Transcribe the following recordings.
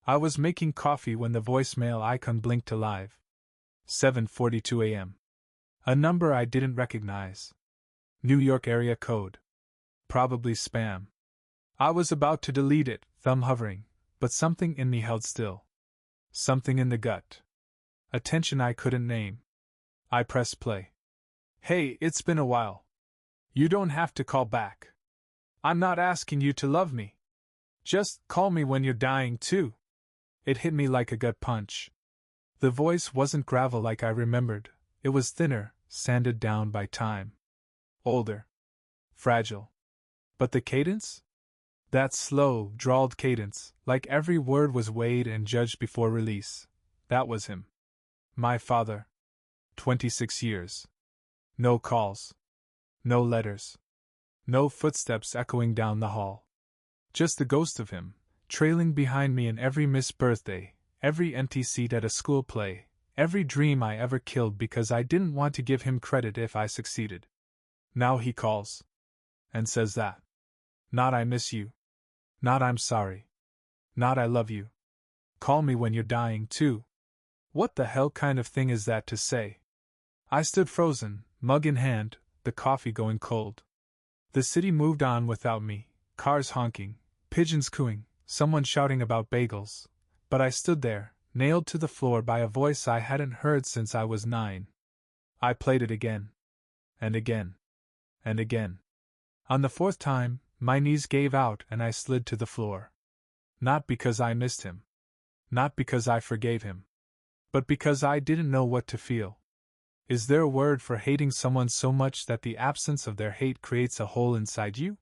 I was making coffee when the voicemail icon blinked alive. 7:42 a.m. A number I didn't recognize. New York area code. Probably spam. I was about to delete it, thumb hovering, but something in me held still. Something in the gut. A tension I couldn't name. I pressed play. Hey, it's been a while. You don't have to call back. I'm not asking you to love me. Just call me when you're dying, too. It hit me like a gut punch. The voice wasn't gravel like I remembered, it was thinner, sanded down by time. Older. Fragile. But the cadence? That slow, drawled cadence, like every word was weighed and judged before release. That was him. My father. 26 years. No calls. No letters. No footsteps echoing down the hall. Just the ghost of him, trailing behind me in every missed birthday, every empty seat at a school play, every dream I ever killed because I didn't want to give him credit if I succeeded. Now he calls. And says that. Not I miss you. Not I'm sorry. Not I love you. Call me when you're dying, too. What the hell kind of thing is that to say? I stood frozen, mug in hand, the coffee going cold. The city moved on without me, cars honking, pigeons cooing, someone shouting about bagels. But I stood there, nailed to the floor by a voice I hadn't heard since I was 9. I played it again. And again. And again. On the 4th time, my knees gave out and I slid to the floor. Not because I missed him. Not because I forgave him. But because I didn't know what to feel. Is there a word for hating someone so much that the absence of their hate creates a hole inside you?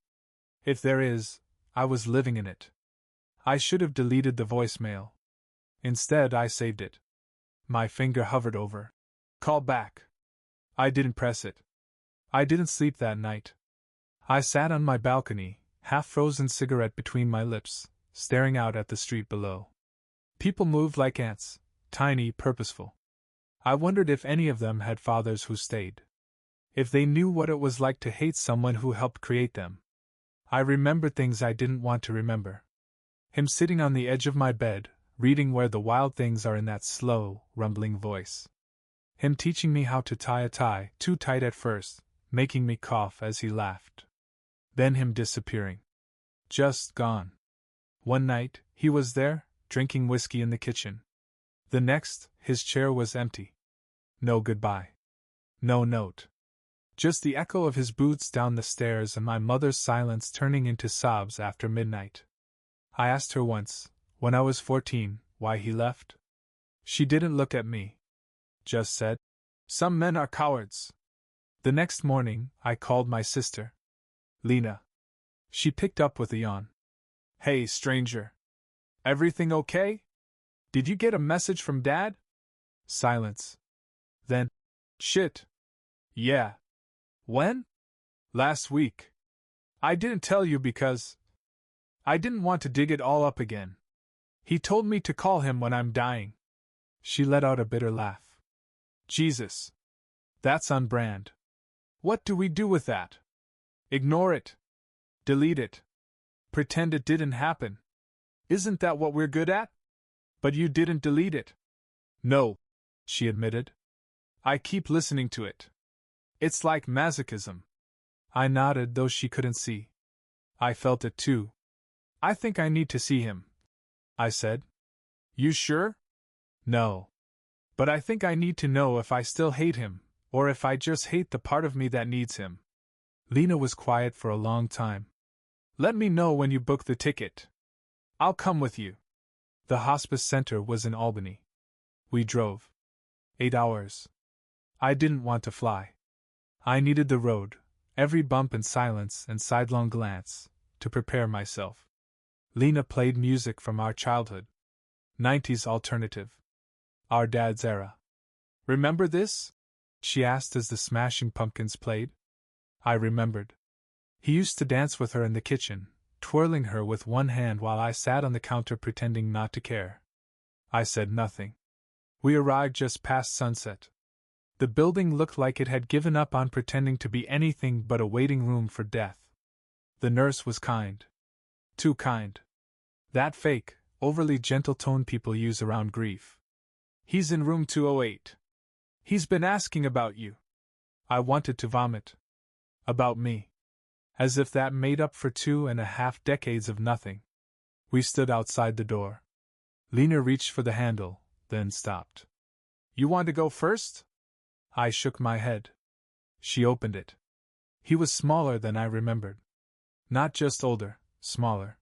If there is, I was living in it. I should have deleted the voicemail. Instead, I saved it. My finger hovered over. Call back. I didn't press it. I didn't sleep that night. I sat on my balcony, half-frozen cigarette between my lips, staring out at the street below. People moved like ants, tiny, purposeful. I wondered if any of them had fathers who stayed. If they knew what it was like to hate someone who helped create them. I remembered things I didn't want to remember. Him sitting on the edge of my bed, reading Where the Wild Things Are in that slow, rumbling voice. Him teaching me how to tie a tie, too tight at first, making me cough as he laughed. Then him disappearing. Just gone. One night, he was there, drinking whiskey in the kitchen. The next, his chair was empty. No goodbye. No note. Just the echo of his boots down the stairs and my mother's silence turning into sobs after midnight. I asked her once, when I was 14, why he left. She didn't look at me. Just said, "Some men are cowards." The next morning, I called my sister. Lena. She picked up with a yawn. "Hey, stranger. Everything okay? Did you get a message from Dad?" Silence. Then, "Shit. Yeah. When?" "Last week. I didn't tell you because I didn't want to dig it all up again. He told me to call him when I'm dying." She let out a bitter laugh. "Jesus. That's on brand. What do we do with that? Ignore it. Delete it. Pretend it didn't happen. Isn't that what we're good at? But you didn't delete it." "No," she admitted. "I keep listening to it. It's like masochism." I nodded, though she couldn't see. I felt it too. "I think I need to see him," I said. "You sure?" "No. But I think I need to know if I still hate him, or if I just hate the part of me that needs him." Lena was quiet for a long time. "Let me know when you book the ticket. I'll come with you." The hospice center was in Albany. We drove. 8 hours. I didn't want to fly. I needed the road, every bump and silence and sidelong glance, to prepare myself. Lena played music from our childhood. 90s alternative. Our dad's era. "Remember this?" she asked as the Smashing Pumpkins played. I remembered. He used to dance with her in the kitchen, twirling her with one hand while I sat on the counter pretending not to care. I said nothing. We arrived just past sunset. The building looked like it had given up on pretending to be anything but a waiting room for death. The nurse was kind. Too kind. That fake, overly gentle tone people use around grief. He's in room 208. He's been asking about you. I wanted to vomit. About me. As if that made up for 2.5 decades of nothing. We stood outside the door. Lena reached for the handle, then stopped. You want to go first? I shook my head. She opened it. He was smaller than I remembered. Not just older, smaller.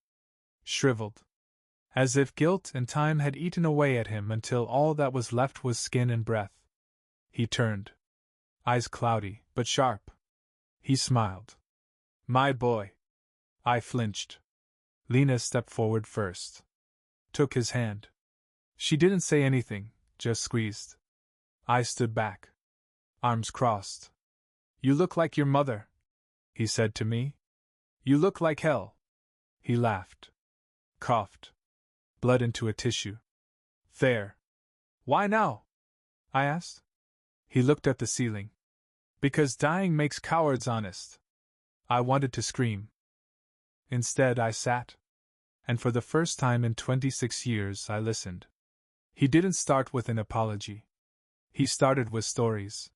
Shriveled. As if guilt and time had eaten away at him until all that was left was skin and breath. He turned. Eyes cloudy, but sharp. He smiled. My boy. I flinched. Lena stepped forward first. Took his hand. She didn't say anything, just squeezed. I stood back. Arms crossed. You look like your mother, he said to me. You look like hell. He laughed. Coughed. Blood into a tissue. There. Why now? I asked. He looked at the ceiling. Because dying makes cowards honest. I wanted to scream. Instead, I sat. And for the first time in 26 years, I listened. He didn't start with an apology. He started with stories.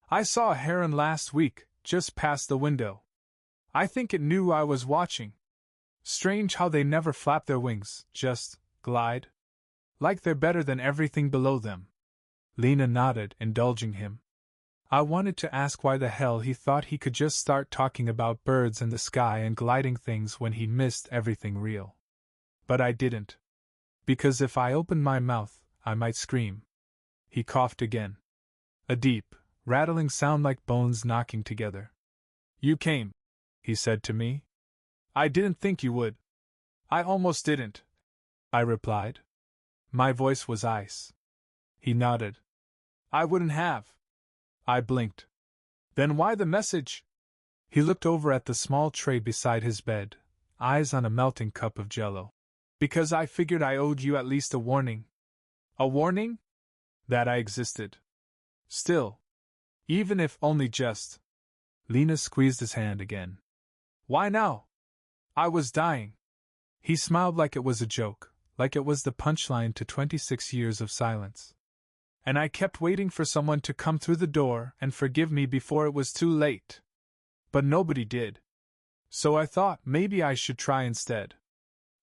I saw a heron last week, just past the window. I think it knew I was watching. Strange how they never flap their wings, just glide. Like they're better than everything below them. Lena nodded, indulging him. I wanted to ask why the hell he thought he could just start talking about birds in the sky and gliding things when he missed everything real. But I didn't. Because if I opened my mouth, I might scream. He coughed again. A deep, rattling sound like bones knocking together. You came, he said to me. I didn't think you would. I almost didn't, I replied. My voice was ice. He nodded. I wouldn't have. I blinked. Then why the message? He looked over at the small tray beside his bed, eyes on a melting cup of Jell-O. Because I figured I owed you at least a warning. A warning? That I existed. Still. Even if only just. Lena squeezed his hand again. Why now? I was dying. He smiled like it was a joke, like it was the punchline to 26 years of silence. And I kept waiting for someone to come through the door and forgive me before it was too late. But nobody did. So I thought maybe I should try instead.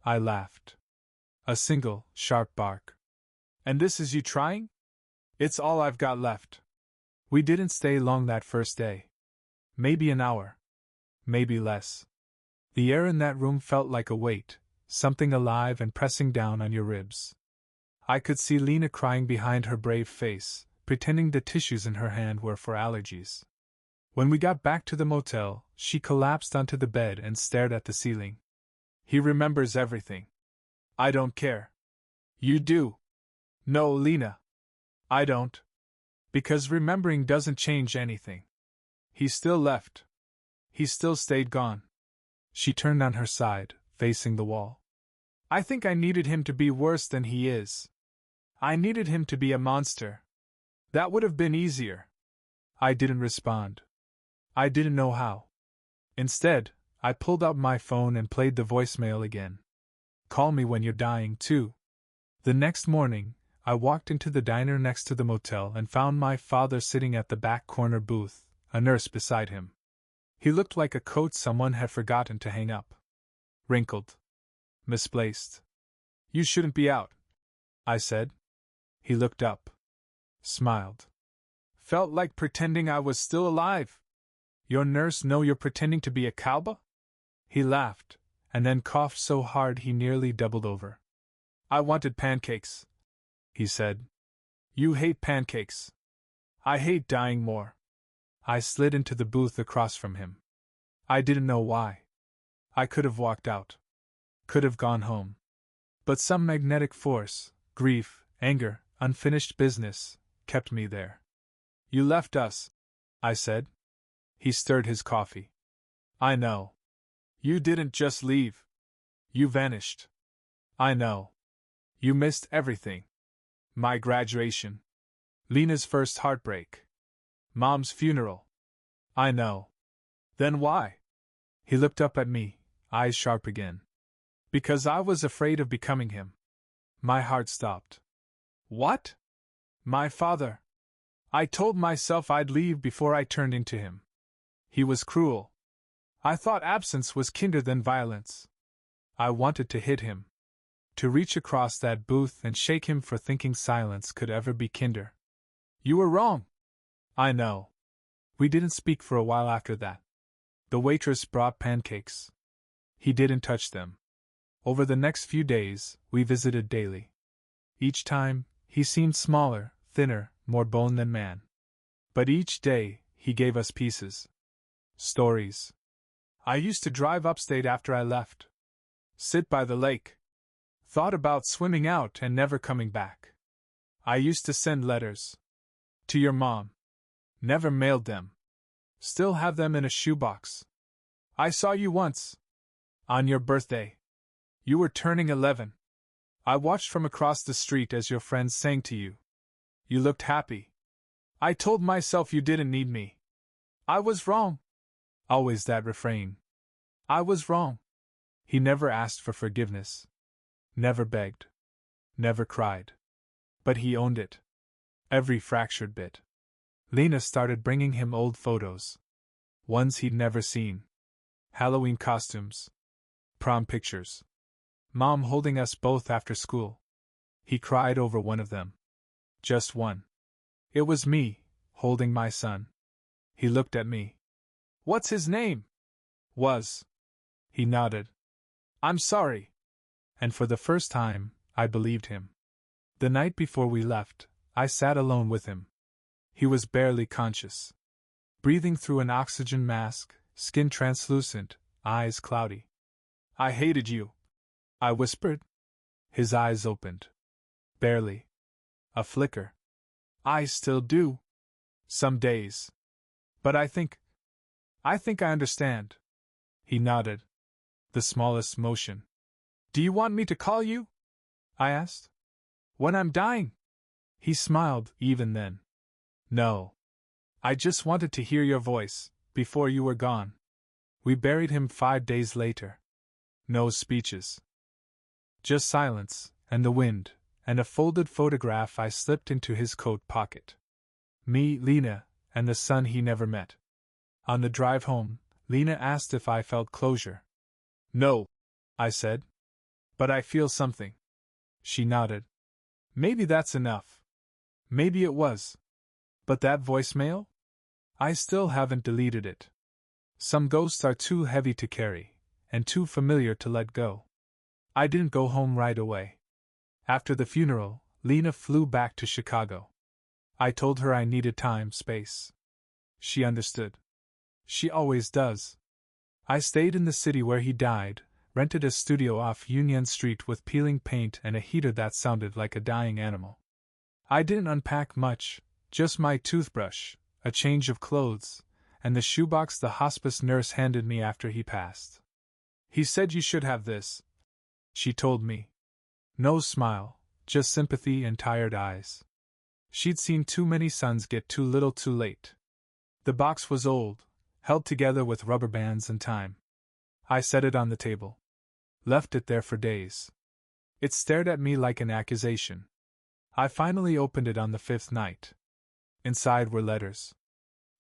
I laughed. A single, sharp bark. And this is you trying? It's all I've got left. We didn't stay long that first day. Maybe an hour. Maybe less. The air in that room felt like a weight, something alive and pressing down on your ribs. I could see Lena crying behind her brave face, pretending the tissues in her hand were for allergies. When we got back to the motel, she collapsed onto the bed and stared at the ceiling. He remembers everything. I don't care. You do. No, Lena. I don't. Because remembering doesn't change anything. He still left. He still stayed gone. She turned on her side, facing the wall. I think I needed him to be worse than he is. I needed him to be a monster. That would have been easier. I didn't respond. I didn't know how. Instead, I pulled out my phone and played the voicemail again. Call me when you're dying, too. The next morning, I walked into the diner next to the motel and found my father sitting at the back corner booth, a nurse beside him. He looked like a coat someone had forgotten to hang up. Wrinkled. Misplaced. You shouldn't be out, I said. He looked up. Smiled. Felt like pretending I was still alive. Your nurse know you're pretending to be a cowboy? He laughed, and then coughed so hard he nearly doubled over. I wanted pancakes, he said. You hate pancakes. I hate dying more. I slid into the booth across from him. I didn't know why. I could have walked out. Could have gone home. But some magnetic force, grief, anger, unfinished business, kept me there. You left us, I said. He stirred his coffee. I know. You didn't just leave. You vanished. I know. You missed everything. My graduation. Lena's first heartbreak. Mom's funeral. I know. Then why? He looked up at me, eyes sharp again. Because I was afraid of becoming him. My heart stopped. What? My father. I told myself I'd leave before I turned into him. He was cruel. I thought absence was kinder than violence. I wanted to hit him. To reach across that booth and shake him for thinking silence could ever be kinder. You were wrong. I know. We didn't speak for a while after that. The waitress brought pancakes. He didn't touch them. Over the next few days, we visited daily. Each time, he seemed smaller, thinner, more bone than man. But each day, he gave us pieces. Stories. I used to drive upstate after I left. Sit by the lake. Thought about swimming out and never coming back. I used to send letters. To your mom. Never mailed them. Still have them in a shoebox. I saw you once. On your birthday. You were turning 11. I watched from across the street as your friends sang to you. You looked happy. I told myself you didn't need me. I was wrong. Always that refrain. I was wrong. He never asked for forgiveness. Never begged. Never cried. But he owned it. Every fractured bit. Lena started bringing him old photos. Ones he'd never seen. Halloween costumes. Prom pictures. Mom holding us both after school. He cried over one of them. Just one. It was me, holding my son. He looked at me. What's his name? Was. He nodded. I'm sorry. And for the first time, I believed him. The night before we left, I sat alone with him. He was barely conscious. Breathing through an oxygen mask, skin translucent, eyes cloudy. I hated you, I whispered. His eyes opened. Barely. A flicker. I still do. Some days. But I think I understand. He nodded. The smallest motion. Do you want me to call you? I asked. When I'm dying? He smiled, even then. No. I just wanted to hear your voice, before you were gone. We buried him 5 days later. No speeches. Just silence, and the wind, and a folded photograph I slipped into his coat pocket. Me, Lena, and the son he never met. On the drive home, Lena asked if I felt closure. No, I said. But I feel something. She nodded. Maybe that's enough. Maybe it was. But that voicemail? I still haven't deleted it. Some ghosts are too heavy to carry, and too familiar to let go. I didn't go home right away. After the funeral, Lena flew back to Chicago. I told her I needed time, space. She understood. She always does. I stayed in the city where he died, rented a studio off Union Street with peeling paint and a heater that sounded like a dying animal. I didn't unpack much, just my toothbrush, a change of clothes, and the shoebox the hospice nurse handed me after he passed. He said you should have this, she told me. No smile, just sympathy and tired eyes. She'd seen too many sons get too little too late. The box was old, held together with rubber bands and time. I set it on the table. Left it there for days. It stared at me like an accusation. I finally opened it on the 5th night. Inside were letters.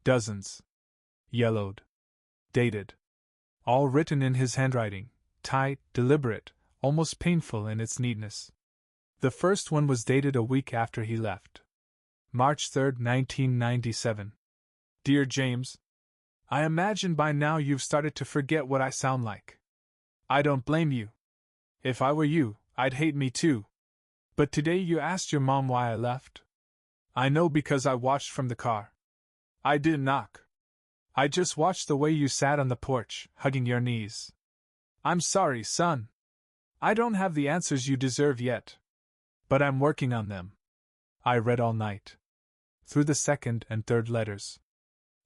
Dozens. Yellowed. Dated. All written in his handwriting, tight, deliberate, almost painful in its neatness. The first one was dated a week after he left. March 3, 1997. Dear James, I imagine by now you've started to forget what I sound like. I don't blame you. If I were you, I'd hate me too. But today you asked your mom why I left. I know because I watched from the car. I didn't knock. I just watched the way you sat on the porch, hugging your knees. I'm sorry, son. I don't have the answers you deserve yet. But I'm working on them. I read all night. Through the 2nd and 3rd letters.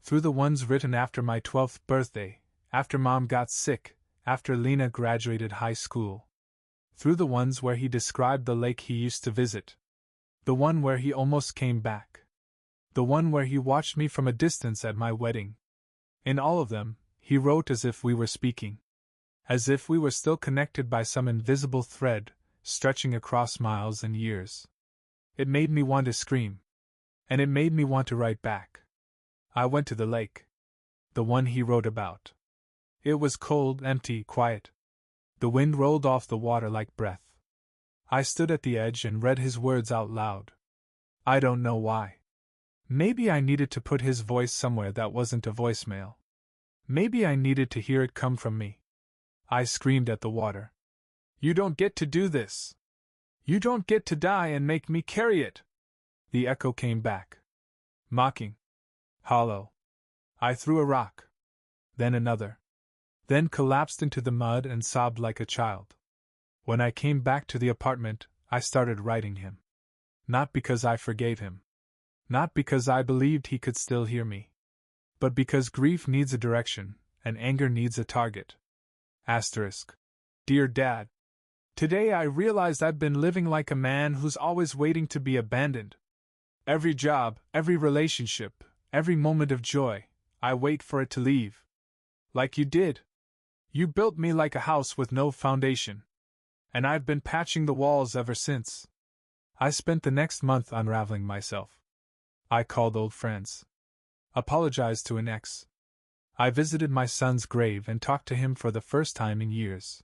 Through the ones written after my 12th birthday, after Mom got sick, after Lena graduated high school. Through the ones where he described the lake he used to visit. The one where he almost came back. The one where he watched me from a distance at my wedding. In all of them, he wrote as if we were speaking. As if we were still connected by some invisible thread, stretching across miles and years. It made me want to scream. And it made me want to write back. I went to the lake. The one he wrote about. It was cold, empty, quiet. The wind rolled off the water like breath. I stood at the edge and read his words out loud. I don't know why. Maybe I needed to put his voice somewhere that wasn't a voicemail. Maybe I needed to hear it come from me. I screamed at the water. You don't get to do this. You don't get to die and make me carry it. The echo came back. Mocking. Hollow. I threw a rock. Then another. Then collapsed into the mud and sobbed like a child. When I came back to the apartment, I started writing him. Not because I forgave him. Not because I believed he could still hear me. But because grief needs a direction, and anger needs a target. Asterisk. Dear Dad. Today I realized I've been living like a man who's always waiting to be abandoned. Every job, every relationship, every moment of joy, I wait for it to leave. Like you did. You built me like a house with no foundation. And I've been patching the walls ever since. I spent the next month unraveling myself. I called old friends. Apologized to an ex. I visited my son's grave and talked to him for the first time in years.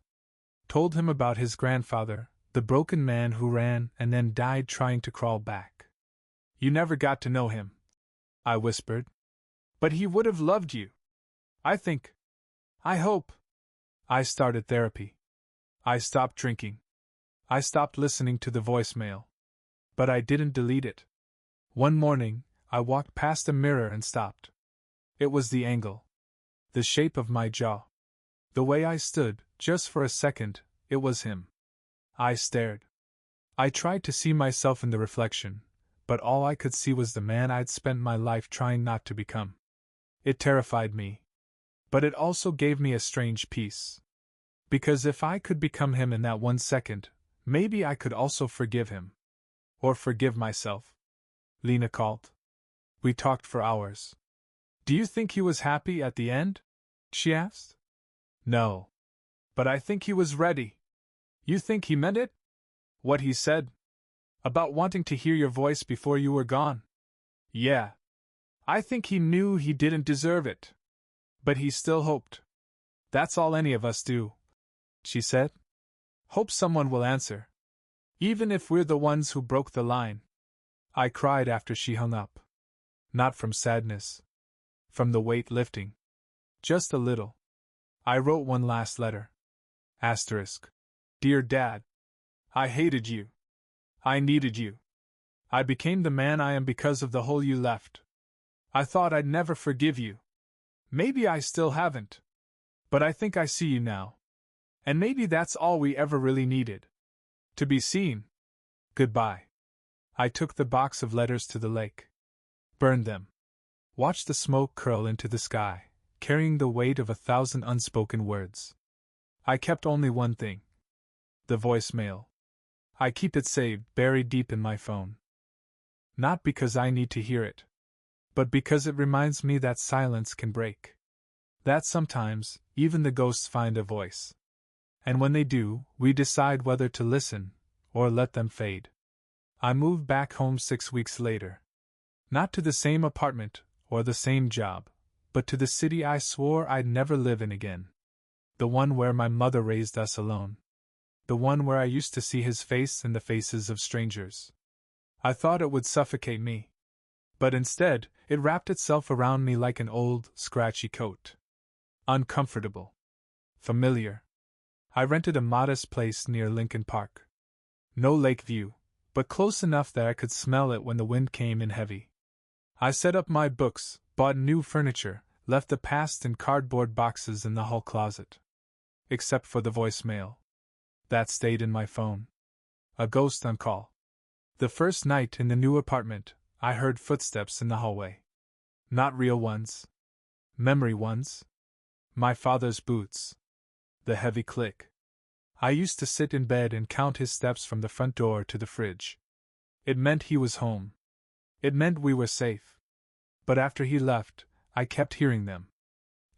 Told him about his grandfather, the broken man who ran and then died trying to crawl back. You never got to know him, I whispered. But he would have loved you. I think. I hope. I started therapy. I stopped drinking. I stopped listening to the voicemail. But I didn't delete it. One morning, I walked past a mirror and stopped. It was the angle. The shape of my jaw. The way I stood, just for a second, it was him. I stared. I tried to see myself in the reflection, but all I could see was the man I'd spent my life trying not to become. It terrified me. But it also gave me a strange peace. Because if I could become him in that 1 second, maybe I could also forgive him. Or forgive myself. Lena called. We talked for hours. Do you think he was happy at the end? She asked. No. But I think he was ready. You think he meant it? What he said? About wanting to hear your voice before you were gone? Yeah. I think he knew he didn't deserve it. But he still hoped. That's all any of us do, she said. Hope someone will answer. Even if we're the ones who broke the line. I cried after she hung up. Not from sadness. From the weight lifting. Just a little. I wrote one last letter. Asterisk. Dear Dad. I hated you. I needed you. I became the man I am because of the hole you left. I thought I'd never forgive you. Maybe I still haven't. But I think I see you now. And maybe that's all we ever really needed. To be seen. Goodbye. I took the box of letters to the lake. Burned them. Watched the smoke curl into the sky, carrying the weight of 1,000 unspoken words. I kept only one thing. The voicemail. I keep it saved, buried deep in my phone. Not because I need to hear it. But because it reminds me that silence can break. That sometimes, even the ghosts find a voice. And when they do, we decide whether to listen, or let them fade. I moved back home 6 weeks later. Not to the same apartment, or the same job, but to the city I swore I'd never live in again. The one where my mother raised us alone. The one where I used to see his face in the faces of strangers. I thought it would suffocate me. But instead, it wrapped itself around me like an old, scratchy coat. Uncomfortable. Familiar. I rented a modest place near Lincoln Park. No lake view, but close enough that I could smell it when the wind came in heavy. I set up my books, bought new furniture, left the past in cardboard boxes in the hall closet. Except for the voicemail. That stayed in my phone. A ghost on call. The first night in the new apartment, I heard footsteps in the hallway. Not real ones. Memory ones. My father's boots. The heavy click. I used to sit in bed and count his steps from the front door to the fridge. It meant he was home. It meant we were safe. But after he left, I kept hearing them.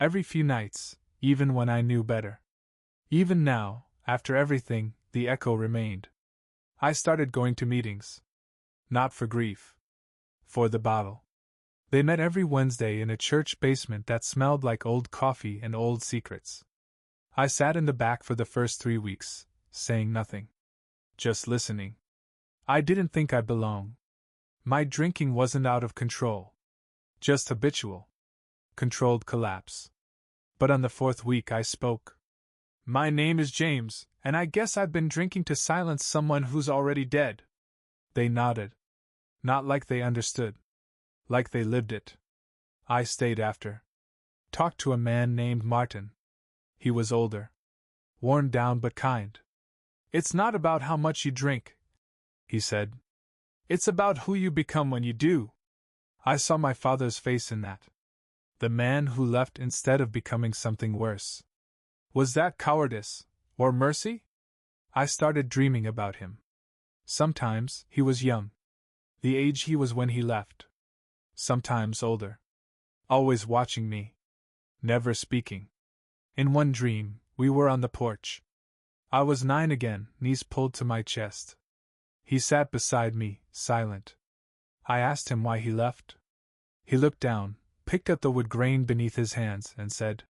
Every few nights, even when I knew better. Even now, after everything, the echo remained. I started going to meetings. Not for grief. For the bottle. They met every Wednesday in a church basement that smelled like old coffee and old secrets. I sat in the back for the first 3 weeks, saying nothing. Just listening. I didn't think I belonged. My drinking wasn't out of control. Just habitual. Controlled collapse. But on the 4th week I spoke. My name is James, and I guess I've been drinking to silence someone who's already dead. They nodded. Not like they understood. Like they lived it. I stayed after. Talked to a man named Martin. He was older. Worn down but kind. It's not about how much you drink, he said. It's about who you become when you do. I saw my father's face in that. The man who left instead of becoming something worse. Was that cowardice, or mercy? I started dreaming about him. Sometimes he was young. The age he was when he left. Sometimes older. Always watching me. Never speaking. In one dream, we were on the porch. I was 9 again, knees pulled to my chest. He sat beside me, silent. I asked him why he left. He looked down, picked up the wood grain beneath his hands, and said,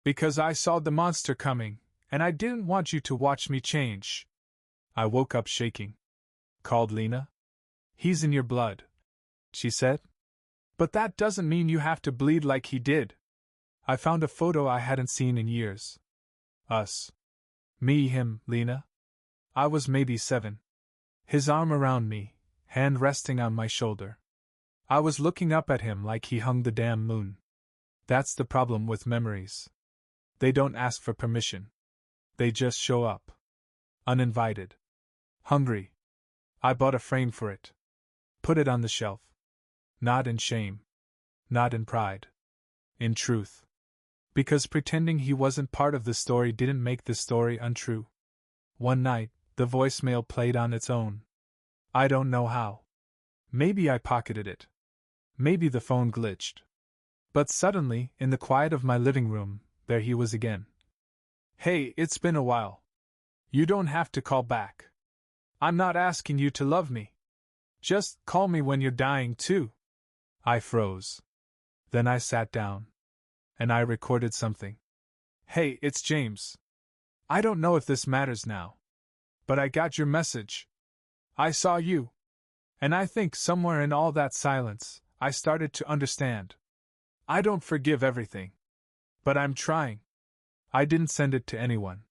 Because I saw the monster coming, and I didn't want you to watch me change. I woke up shaking. Called Lena? He's in your blood, she said. But that doesn't mean you have to bleed like he did. I found a photo I hadn't seen in years. Us. Me, him, Lena. I was maybe 7. His arm around me, hand resting on my shoulder. I was looking up at him like he hung the damn moon. That's the problem with memories. They don't ask for permission. They just show up. Uninvited. Hungry. I bought a frame for it. Put it on the shelf. Not in shame. Not in pride. In truth. Because pretending he wasn't part of the story didn't make the story untrue. One night, the voicemail played on its own. I don't know how. Maybe I pocketed it. Maybe the phone glitched. But suddenly, in the quiet of my living room, there he was again. Hey, it's been a while. You don't have to call back. I'm not asking you to love me. Just call me when you're dying too. I froze. Then I sat down. And I recorded something. Hey, it's James. I don't know if this matters now. But I got your message. I saw you. And I think somewhere in all that silence, I started to understand. I don't forgive everything. But I'm trying. I didn't send it to anyone.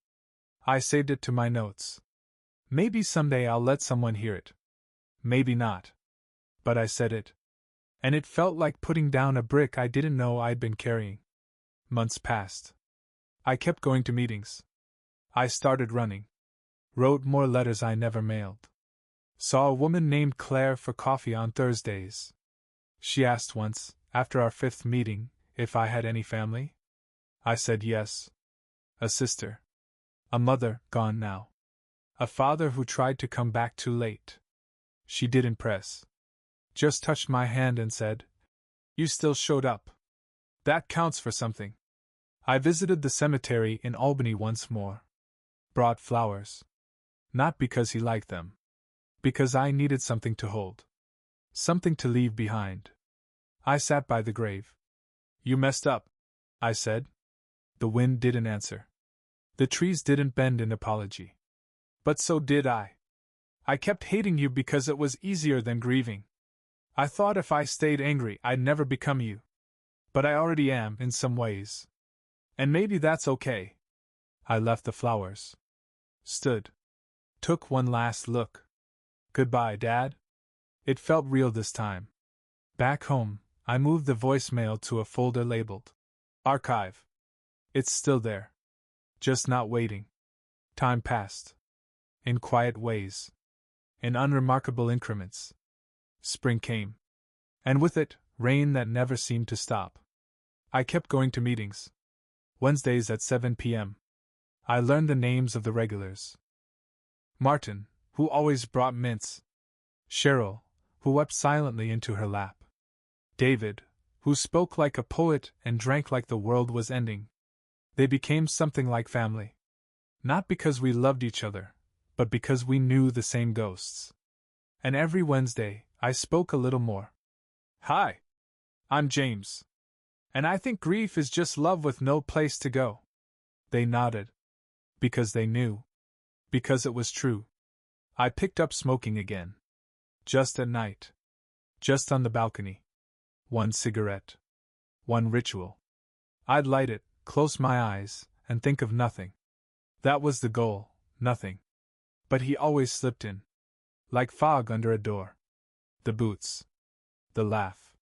I saved it to my notes. Maybe someday I'll let someone hear it. Maybe not. But I said it. And it felt like putting down a brick I didn't know I'd been carrying. Months passed. I kept going to meetings. I started running. Wrote more letters I never mailed. Saw a woman named Claire for coffee on Thursdays. She asked once, after our 5th meeting, if I had any family. I said yes. A sister. A mother, gone now. A father who tried to come back too late. She didn't press. Just touched my hand and said, You still showed up. That counts for something. I visited the cemetery in Albany once more. Brought flowers. Not because he liked them. Because I needed something to hold. Something to leave behind. I sat by the grave. You messed up, I said. The wind didn't answer. The trees didn't bend in apology. But so did I. I kept hating you because it was easier than grieving. I thought if I stayed angry I'd never become you. But I already am in some ways. And maybe that's okay. I left the flowers. Stood. Took one last look. Goodbye, Dad. It felt real this time. Back home, I moved the voicemail to a folder labeled Archive. It's still there. Just not waiting. Time passed. In quiet ways. In unremarkable increments. Spring came. And with it, rain that never seemed to stop. I kept going to meetings. Wednesdays at 7 p.m. I learned the names of the regulars. Martin, who always brought mints. Cheryl, who wept silently into her lap. David, who spoke like a poet and drank like the world was ending. They became something like family. Not because we loved each other, but because we knew the same ghosts. And every Wednesday, I spoke a little more. Hi. I'm James. And I think grief is just love with no place to go. They nodded. Because they knew. Because it was true. I picked up smoking again. Just at night. Just on the balcony. One cigarette. One ritual. I'd light it, close my eyes, and think of nothing. That was the goal, nothing. But he always slipped in. Like fog under a door. The boots. The laugh.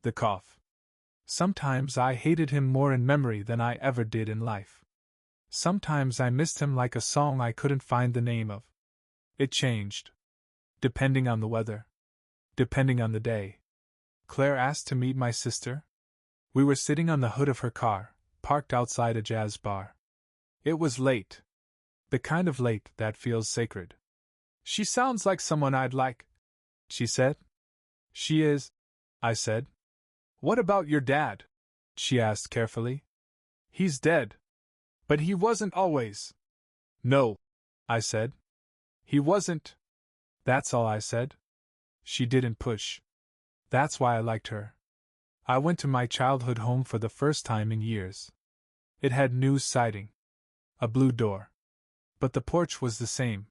The cough. Sometimes I hated him more in memory than I ever did in life. Sometimes I missed him like a song I couldn't find the name of. It changed. Depending on the weather. Depending on the day. Claire asked to meet my sister. We were sitting on the hood of her car, parked outside a jazz bar. It was late. The kind of late that feels sacred. She sounds like someone I'd like, she said. She is, I said. What about your dad? She asked carefully. He's dead. But he wasn't always. No, I said. He wasn't. That's all I said. She didn't push. That's why I liked her. I went to my childhood home for the first time in years. It had new siding. A blue door. But the porch was the same.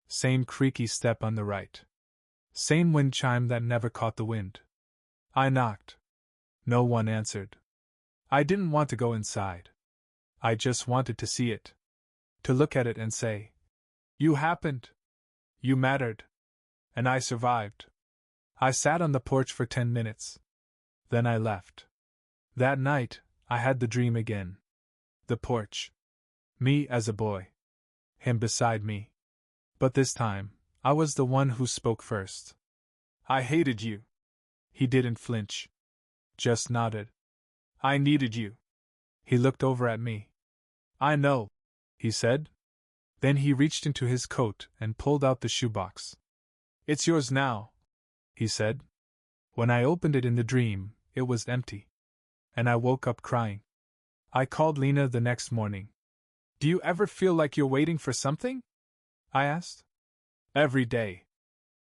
Same creaky step on the right. Same wind chime that never caught the wind. I knocked. No one answered. I didn't want to go inside. I just wanted to see it. To look at it and say, you happened. You mattered. And I survived. I sat on the porch for 10 minutes. Then I left. That night, I had the dream again. The porch. Me as a boy. Him beside me. But this time, I was the one who spoke first. I hated you. He didn't flinch. Just nodded. I needed you. He looked over at me. I know, he said. Then he reached into his coat and pulled out the shoebox. It's yours now, he said. When I opened it in the dream, it was empty. And I woke up crying. I called Lena the next morning. Do you ever feel like you're waiting for something? I asked. Every day.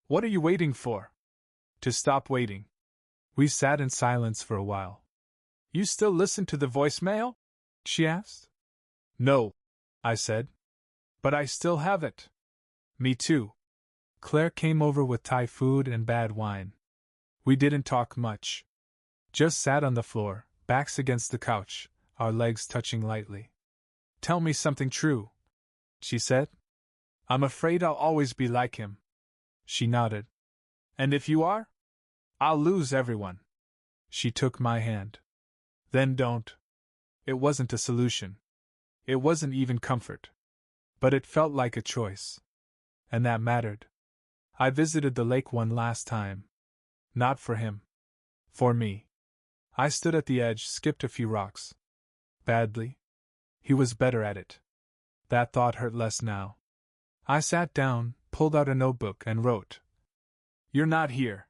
What are you waiting for? To stop waiting. We sat in silence for a while. You still listen to the voicemail? She asked. No, I said. But I still have it. Me too. Claire came over with Thai food and bad wine. We didn't talk much. Just sat on the floor, backs against the couch, our legs touching lightly. Tell me something true, she said. I'm afraid I'll always be like him. She nodded. And if you are? I'll lose everyone. She took my hand. Then don't. It wasn't a solution. It wasn't even comfort. But it felt like a choice. And that mattered. I visited the lake one last time. Not for him. For me. I stood at the edge, skipped a few rocks. Badly. He was better at it. That thought hurt less now. I sat down, pulled out a notebook, and wrote. You're not here.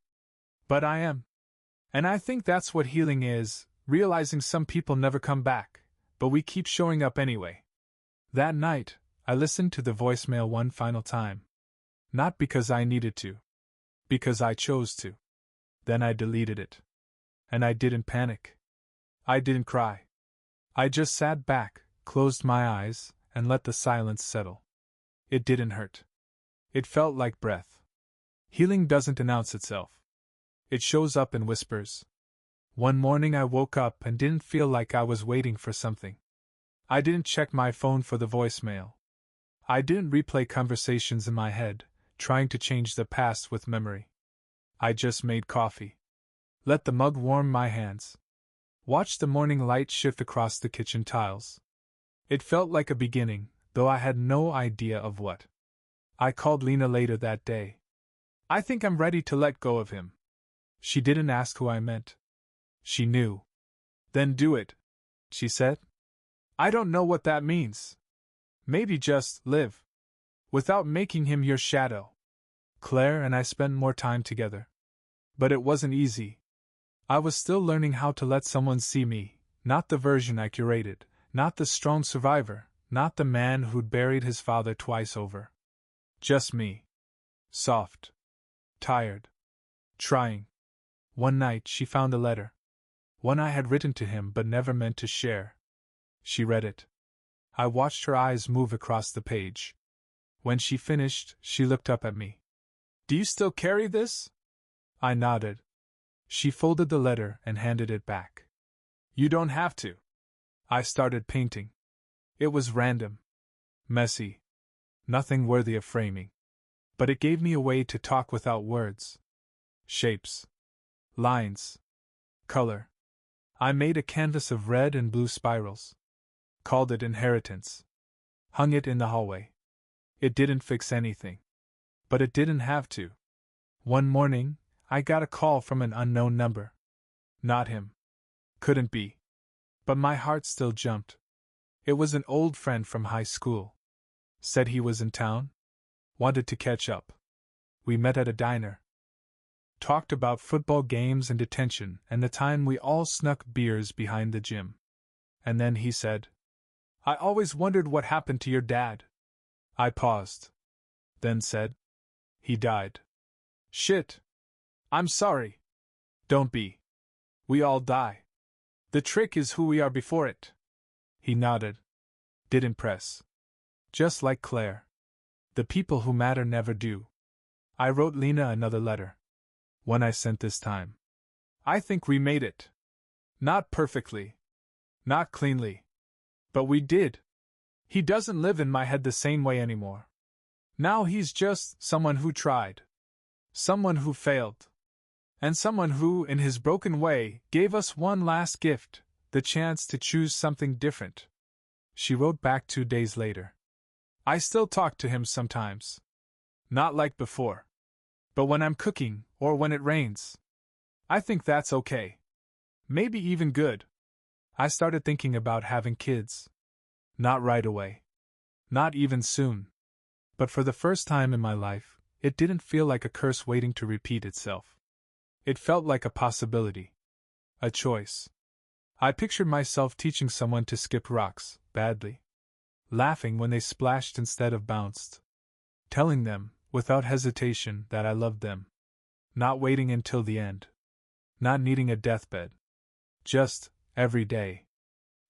But I am. And I think that's what healing is, realizing some people never come back, but we keep showing up anyway. That night, I listened to the voicemail one final time. Not because I needed to. Because I chose to. Then I deleted it. And I didn't panic. I didn't cry. I just sat back, closed my eyes, and let the silence settle. It didn't hurt. It felt like breath. Healing doesn't announce itself. It shows up in whispers. One morning I woke up and didn't feel like I was waiting for something. I didn't check my phone for the voicemail. I didn't replay conversations in my head, trying to change the past with memory. I just made coffee. Let the mug warm my hands. Watched the morning light shift across the kitchen tiles. It felt like a beginning, though I had no idea of what. I called Lena later that day. I think I'm ready to let go of him. She didn't ask who I meant. She knew. Then do it, she said. I don't know what that means. Maybe just live. Without making him your shadow. Claire and I spent more time together. But it wasn't easy. I was still learning how to let someone see me, not the version I curated, not the strong survivor, not the man who'd buried his father twice over. Just me. Soft. Tired. Trying. One night she found a letter. One I had written to him but never meant to share. She read it. I watched her eyes move across the page. When she finished, she looked up at me. Do you still carry this? I nodded. She folded the letter and handed it back. You don't have to. I started painting. It was random. Messy. Nothing worthy of framing. But it gave me a way to talk without words. Shapes. Lines. Color. I made a canvas of red and blue spirals. Called it Inheritance. Hung it in the hallway. It didn't fix anything. But it didn't have to. One morning, I got a call from an unknown number. Not him. Couldn't be. But my heart still jumped. It was an old friend from high school. Said he was in town. Wanted to catch up. We met at a diner. Talked about football games and detention and the time we all snuck beers behind the gym. And then he said, I always wondered what happened to your dad. I paused. Then said, he died. Shit. I'm sorry. Don't be. We all die. The trick is who we are before it. He nodded. Didn't press. Just like Claire. The people who matter never do. I wrote Lena another letter. One I sent this time. I think we made it. Not perfectly. Not cleanly. But we did. He doesn't live in my head the same way anymore. Now he's just someone who tried. Someone who failed. And someone who, in his broken way, gave us one last gift, the chance to choose something different. She wrote back 2 days later. I still talk to him sometimes. Not like before. But when I'm cooking, or when it rains. I think that's okay. Maybe even good. I started thinking about having kids. Not right away. Not even soon. But for the first time in my life, it didn't feel like a curse waiting to repeat itself. It felt like a possibility. A choice. I pictured myself teaching someone to skip rocks, badly. Laughing when they splashed instead of bounced. Telling them, without hesitation, that I loved them. Not waiting until the end. Not needing a deathbed. Just, every day.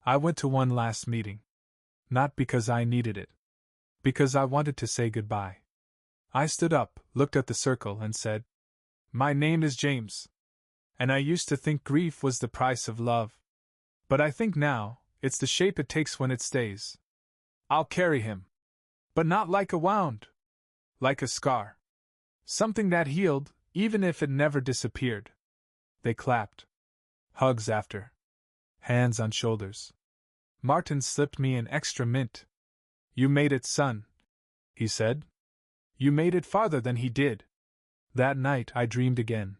I went to one last meeting. Not because I needed it. Because I wanted to say goodbye. I stood up, looked at the circle, and said, My name is James. And I used to think grief was the price of love. But I think now, it's the shape it takes when it stays. I'll carry him. But not like a wound. Like a scar. Something that healed, even if it never disappeared. They clapped. Hugs after. Hands on shoulders. Martin slipped me an extra mint. You made it, son, he said. You made it farther than he did. That night I dreamed again.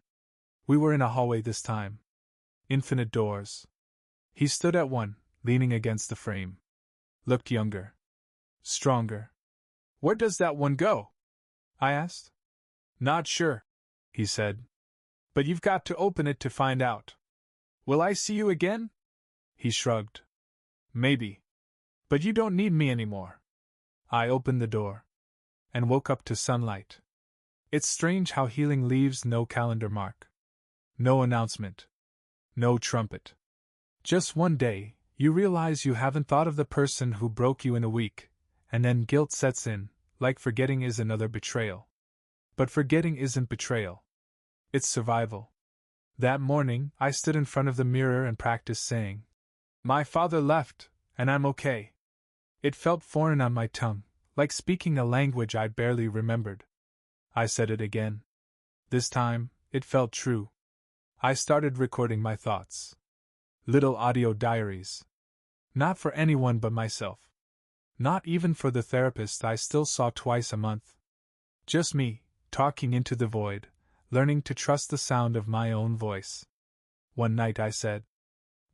We were in a hallway this time. Infinite doors. He stood at one, leaning against the frame. Looked younger. Stronger. Where does that one go? I asked. Not sure, he said. But you've got to open it to find out. Will I see you again? He shrugged. Maybe. But you don't need me anymore. I opened the door. And woke up to sunlight. It's strange how healing leaves no calendar mark. No announcement. No trumpet. Just one day, you realize you haven't thought of the person who broke you in a week, and then guilt sets in, like forgetting is another betrayal. But forgetting isn't betrayal. It's survival. That morning, I stood in front of the mirror and practiced saying, My father left, and I'm okay. It felt foreign on my tongue, like speaking a language I barely remembered. I said it again. This time, it felt true. I started recording my thoughts. Little audio diaries. Not for anyone but myself. Not even for the therapist I still saw twice a month. Just me, talking into the void, learning to trust the sound of my own voice. One night I said,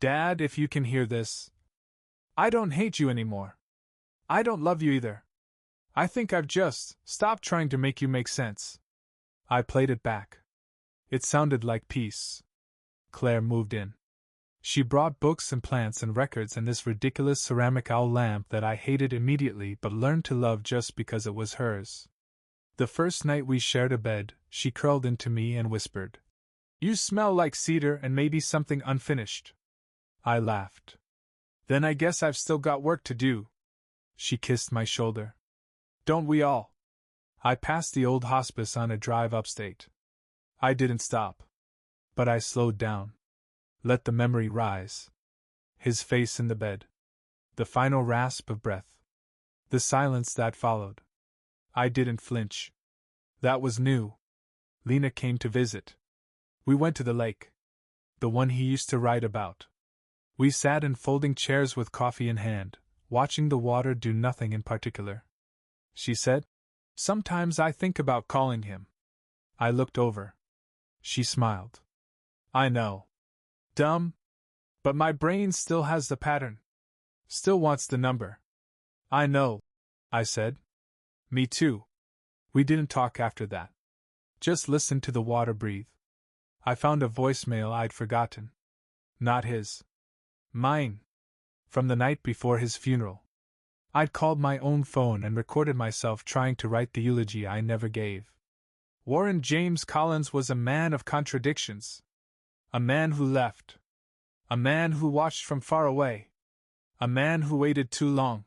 Dad, if you can hear this, I don't hate you anymore. I don't love you either. I think I've just stopped trying to make you make sense. I played it back. It sounded like peace. Claire moved in. She brought books and plants and records and this ridiculous ceramic owl lamp that I hated immediately but learned to love just because it was hers. The first night we shared a bed, she curled into me and whispered, "You smell like cedar and maybe something unfinished." I laughed. "Then I guess I've still got work to do." She kissed my shoulder. "Don't we all?" I passed the old hospice on a drive upstate. I didn't stop. But I slowed down. Let the memory rise. His face in the bed. The final rasp of breath. The silence that followed. I didn't flinch. That was new. Lena came to visit. We went to the lake. The one he used to write about. We sat in folding chairs with coffee in hand, watching the water do nothing in particular. She said, "Sometimes I think about calling him." I looked over. She smiled. "I know. Dumb. But my brain still has the pattern. Still wants the number." "I know," I said. "Me too." We didn't talk after that. Just listened to the water breathe. I found a voicemail I'd forgotten. Not his. Mine. From the night before his funeral. I'd called my own phone and recorded myself trying to write the eulogy I never gave. Warren James Collins was a man of contradictions. A man who left. A man who watched from far away. A man who waited too long.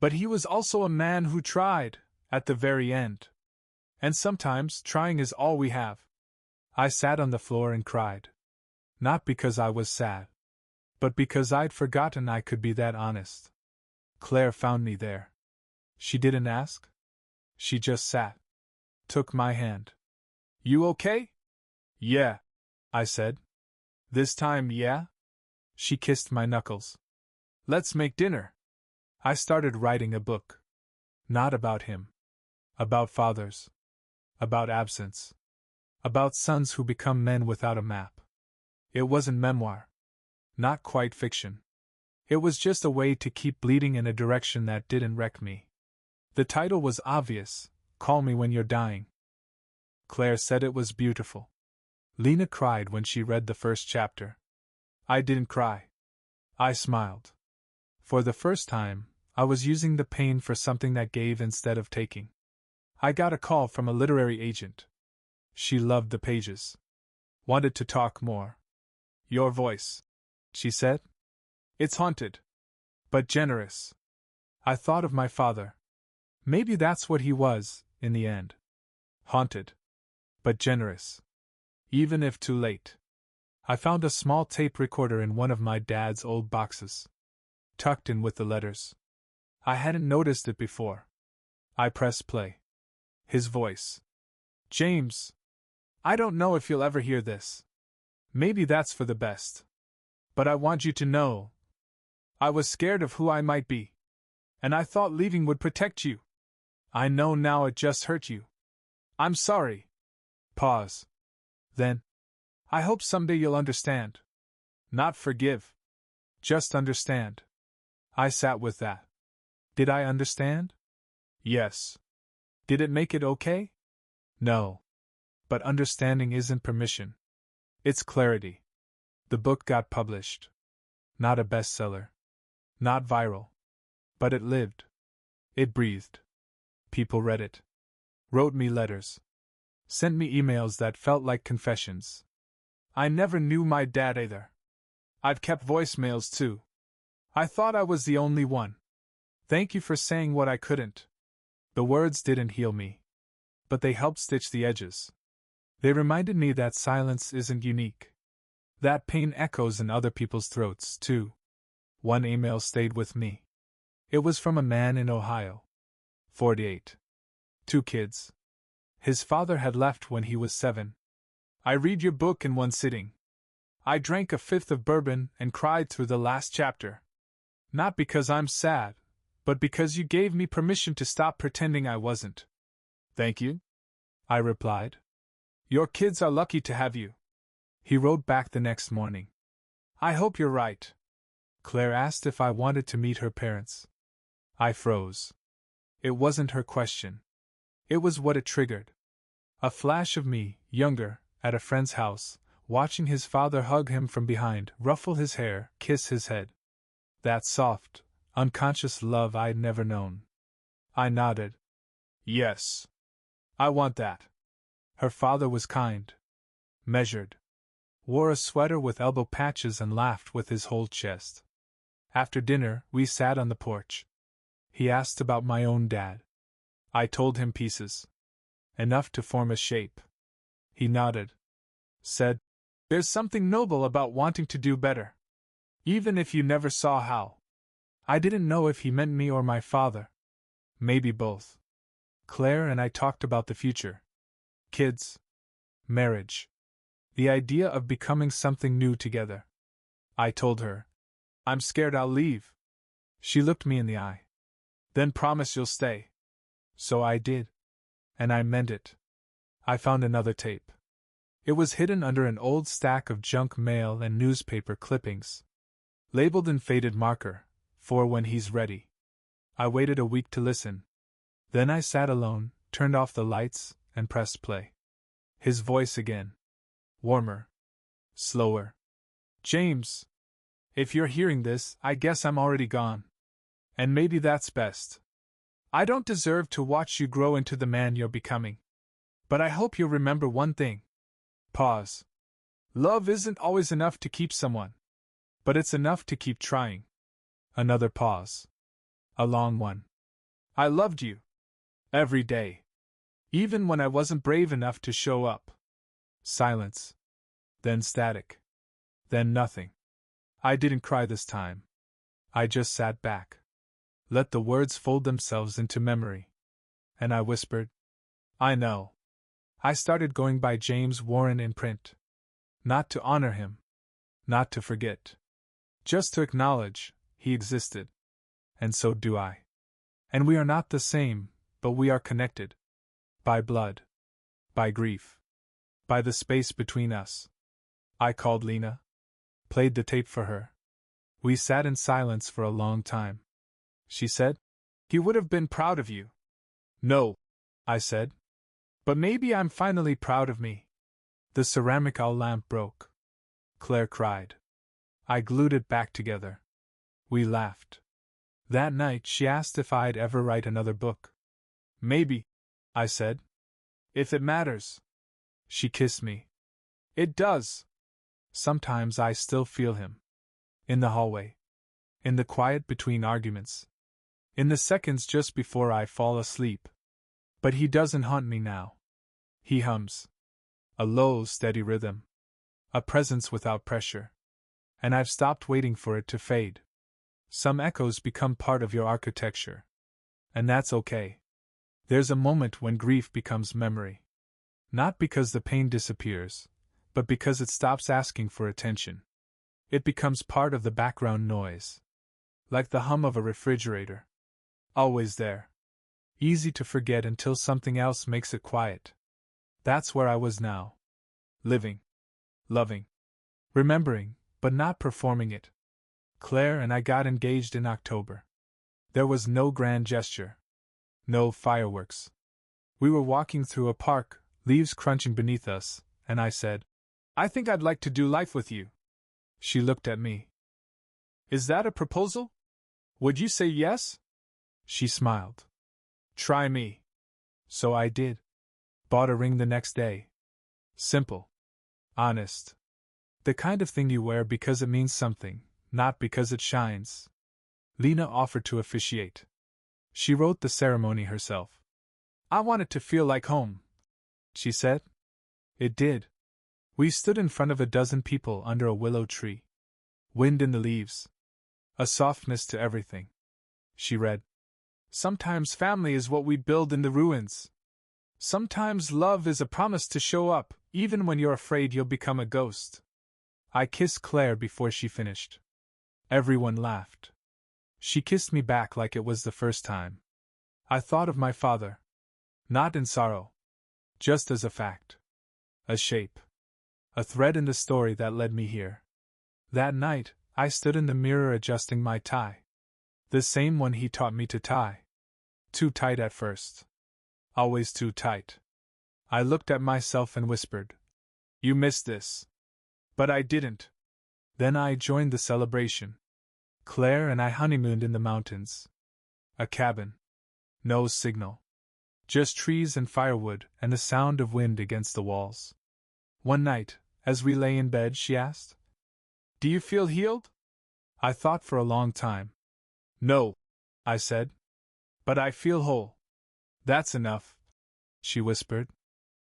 But he was also a man who tried, at the very end. And sometimes trying is all we have. I sat on the floor and cried. Not because I was sad. But because I'd forgotten I could be that honest. Claire found me there. She didn't ask. She just sat. Took my hand. "You okay?" "Yeah," I said. "This time, yeah?" She kissed my knuckles. "Let's make dinner." I started writing a book. Not about him. About fathers. About absence. About sons who become men without a map. It wasn't memoir. Not quite fiction. It was just a way to keep bleeding in a direction that didn't wreck me. The title was obvious: Call Me When You're Dying. Claire said it was beautiful. Lena cried when she read the first chapter. I didn't cry. I smiled. For the first time, I was using the pain for something that gave instead of taking. I got a call from a literary agent. She loved the pages. Wanted to talk more. "Your voice," she said. "It's haunted. But generous." I thought of my father. Maybe that's what he was, in the end. Haunted. But generous. Even if too late. I found a small tape recorder in one of my dad's old boxes. Tucked in with the letters. I hadn't noticed it before. I pressed play. His voice. "James. I don't know if you'll ever hear this. Maybe that's for the best. But I want you to know. I was scared of who I might be. And I thought leaving would protect you. I know now it just hurt you. I'm sorry." Pause. Then. "I hope someday you'll understand. Not forgive. Just understand." I sat with that. Did I understand? Yes. Did it make it okay? No. But understanding isn't permission. It's clarity. The book got published. Not a bestseller. Not viral. But it lived. It breathed. People read it. Wrote me letters. Sent me emails that felt like confessions. I never knew my dad either. I've kept voicemails too. I thought I was the only one. "Thank you for saying what I couldn't." The words didn't heal me. But they helped stitch the edges. They reminded me that silence isn't unique. That pain echoes in other people's throats, too. One email stayed with me. It was from a man in Ohio. 48. 2 kids. His father had left when he was 7. "I read your book in one sitting. I drank a fifth of bourbon and cried through the last chapter. Not because I'm sad, but because you gave me permission to stop pretending I wasn't." "Thank you," I replied. "Your kids are lucky to have you." He wrote back the next morning. "I hope you're right." Claire asked if I wanted to meet her parents. I froze. It wasn't her question. It was what it triggered. A flash of me, younger, at a friend's house, watching his father hug him from behind, ruffle his hair, kiss his head. That soft, unconscious love I'd never known. I nodded. "Yes." I want that. Her father was kind. Measured. Wore a sweater with elbow patches and laughed with his whole chest. After dinner, we sat on the porch. He asked about my own dad. I told him pieces. Enough to form a shape. He nodded. Said, "There's something noble about wanting to do better. Even if you never saw how." I didn't know if he meant me or my father. Maybe both. Claire and I talked about the future. Kids. Marriage. The idea of becoming something new together. I told her, "I'm scared I'll leave." She looked me in the eye. "Then promise you'll stay." So I did. And I meant it. I found another tape. It was hidden under an old stack of junk mail and newspaper clippings. Labeled in faded marker, "For when he's ready." I waited a week to listen. Then I sat alone, turned off the lights, and pressed play. His voice again. Warmer. Slower. "James. If you're hearing this, I guess I'm already gone. And maybe that's best. I don't deserve to watch you grow into the man you're becoming. But I hope you'll remember one thing." Pause. "Love isn't always enough to keep someone. But it's enough to keep trying." Another pause. A long one. "I loved you. Every day. Even when I wasn't brave enough to show up." Silence. Then static. Then nothing. I didn't cry this time. I just sat back. Let the words fold themselves into memory. And I whispered, "I know." I started going by James Warren in print. Not to honor him. Not to forget. Just to acknowledge he existed. And so do I. And we are not the same, but we are connected. By blood. By grief. By the space between us. I called Lena. Played the tape for her. We sat in silence for a long time. She said, "He would have been proud of you." "No," I said. "But maybe I'm finally proud of me." The ceramic owl lamp broke. Claire cried. I glued it back together. We laughed. That night she asked if I'd ever write another book. "Maybe," I said. "If it matters." She kissed me. "It does." Sometimes I still feel him. In the hallway. In the quiet between arguments. In the seconds just before I fall asleep. But he doesn't haunt me now. He hums. A low, steady rhythm. A presence without pressure. And I've stopped waiting for it to fade. Some echoes become part of your architecture. And that's okay. There's a moment when grief becomes memory. Not because the pain disappears, but because it stops asking for attention. It becomes part of the background noise. Like the hum of a refrigerator. Always there. Easy to forget until something else makes it quiet. That's where I was now. Living. Loving. Remembering, but not performing it. Claire and I got engaged in October. There was no grand gesture. No fireworks. We were walking through a park, leaves crunching beneath us, and I said, "I think I'd like to do life with you." She looked at me. "Is that a proposal? Would you say yes?" She smiled. "Try me." So I did. Bought a ring the next day. Simple. Honest. The kind of thing you wear because it means something, not because it shines. Lena offered to officiate. She wrote the ceremony herself. "I want it to feel like home," she said. It did. We stood in front of a dozen people under a willow tree. Wind in the leaves. A softness to everything. She read. "Sometimes family is what we build in the ruins. Sometimes love is a promise to show up, even when you're afraid you'll become a ghost." I kissed Claire before she finished. Everyone laughed. She kissed me back like it was the first time. I thought of my father. Not in sorrow. Just as a fact. A shape. A thread in the story that led me here. That night, I stood in the mirror adjusting my tie. The same one he taught me to tie. Too tight at first. Always too tight. I looked at myself and whispered, "You missed this." But I didn't. Then I joined the celebration. Claire and I honeymooned in the mountains. A cabin. No signal. Just trees and firewood and the sound of wind against the walls. One night, as we lay in bed, she asked, "Do you feel healed?" I thought for a long time. "No," I said. "But I feel whole." "That's enough," she whispered.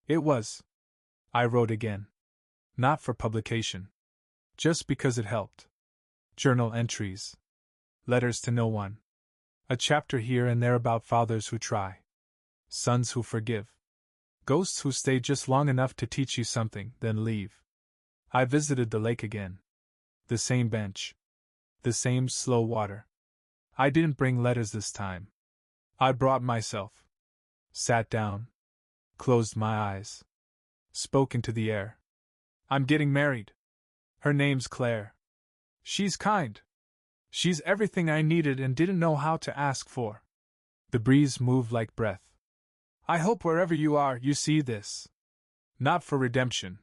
It was. I wrote again. Not for publication. Just because it helped. Journal entries. Letters to no one. A chapter here and there about fathers who try. Sons who forgive. Ghosts who stay just long enough to teach you something, then leave. I visited the lake again. The same bench. The same slow water. I didn't bring letters this time. I brought myself. Sat down. Closed my eyes. Spoke into the air. "I'm getting married. Her name's Claire. She's kind. She's everything I needed and didn't know how to ask for." The breeze moved like breath. "I hope wherever you are, you see this. Not for redemption.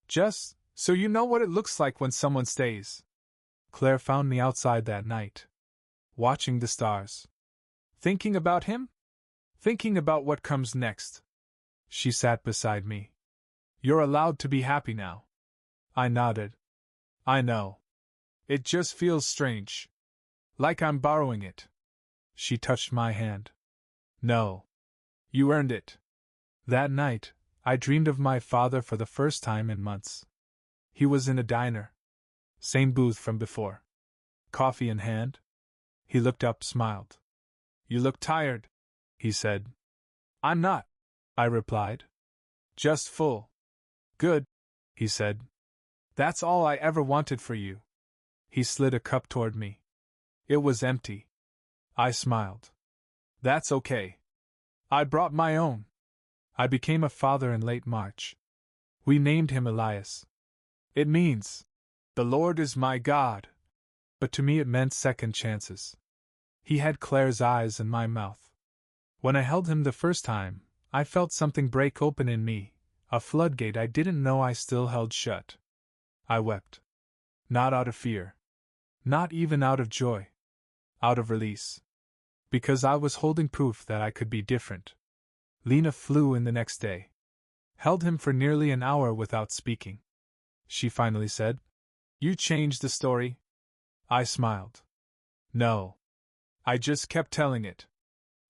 Just so you know what it looks like when someone stays." Claire found me outside that night. Watching the stars. Thinking about him? Thinking about what comes next. She sat beside me. "You're allowed to be happy now." I nodded. "I know. It just feels strange. Like I'm borrowing it." She touched my hand. "No. You earned it." That night, I dreamed of my father for the first time in months. He was in a diner. Same booth from before. Coffee in hand. He looked up, smiled. "You look tired," he said. "I'm not," I replied. "Just full." "Good," he said. "That's all I ever wanted for you." He slid a cup toward me. It was empty. I smiled. "That's okay. I brought my own." I became a father in late March. We named him Elias. It means, "The Lord is my God." But to me it meant second chances. He had Claire's eyes and my mouth. When I held him the first time, I felt something break open in me, a floodgate I didn't know I still held shut. I wept. Not out of fear. Not even out of joy. Out of release. Because I was holding proof that I could be different. Lena flew in the next day. Held him for nearly an hour without speaking. She finally said, "You changed the story." I smiled. "No. I just kept telling it."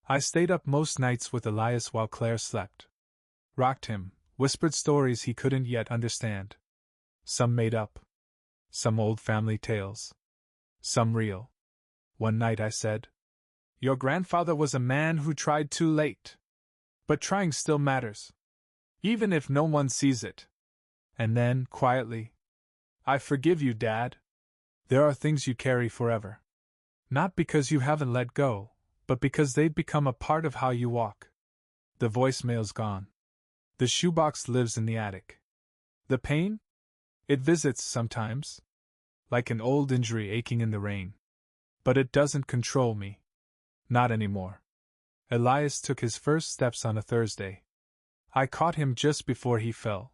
I stayed up most nights with Elias while Claire slept. Rocked him, whispered stories he couldn't yet understand. Some made up. Some old family tales. Some real. One night I said, "Your grandfather was a man who tried too late. But trying still matters. Even if no one sees it." And then, quietly, "I forgive you, Dad. There are things you carry forever. Not because you haven't let go, but because they've become a part of how you walk." The voicemail's gone. The shoebox lives in the attic. The pain? It visits sometimes. Like an old injury aching in the rain. But it doesn't control me. Not anymore. Elias took his first steps on a Thursday. I caught him just before he fell.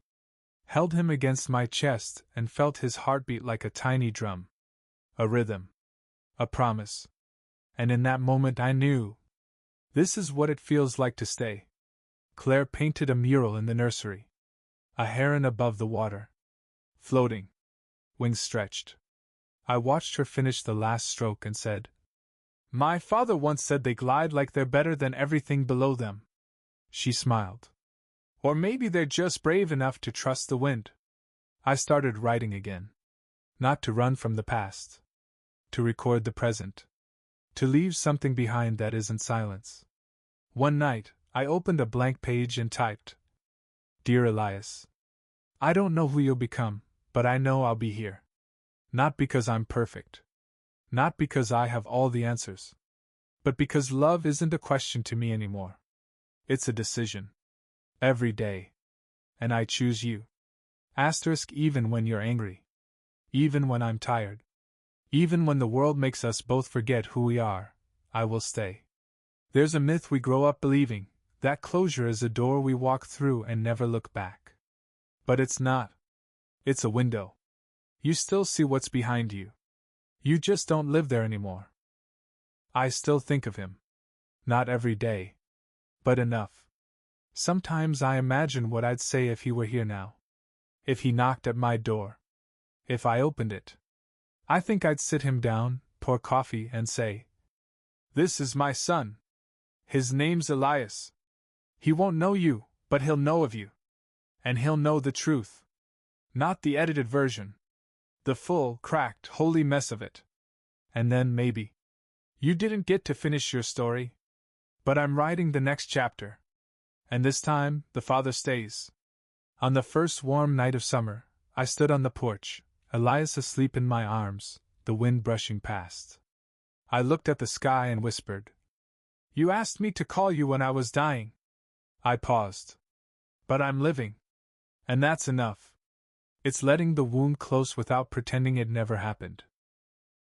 Held him against my chest and felt his heartbeat like a tiny drum. A rhythm. A promise. And in that moment I knew. This is what it feels like to stay. Claire painted a mural in the nursery. A heron above the water. Floating. Wings stretched. I watched her finish the last stroke and said, "My father once said they glide like they're better than everything below them." She smiled. "Or maybe they're just brave enough to trust the wind." I started writing again. Not to run from the past. To record the present. To leave something behind that isn't silence. One night, I opened a blank page and typed, "Dear Elias, I don't know who you'll become, but I know I'll be here. Not because I'm perfect. Not because I have all the answers. But because love isn't a question to me anymore. It's a decision. Every day. And I choose you. Asterisk even when you're angry. Even when I'm tired. Even when the world makes us both forget who we are, I will stay." There's a myth we grow up believing, that closure is a door we walk through and never look back. But it's not. It's a window. You still see what's behind you. You just don't live there anymore. I still think of him. Not every day. but enough. Sometimes I imagine what I'd say if he were here now. If he knocked at my door. If I opened it. I think I'd sit him down, pour coffee, and say, "This is my son. His name's Elias. He won't know you, but he'll know of you. And he'll know the truth. Not the edited version. The full, cracked, holy mess of it. And then maybe. You didn't get to finish your story. But I'm writing the next chapter. And this time, the father stays." On the first warm night of summer, I stood on the porch, Elias asleep in my arms, the wind brushing past. I looked at the sky and whispered, "You asked me to call you when I was dying." I paused. "But I'm living. And that's enough. It's letting the wound close without pretending it never happened."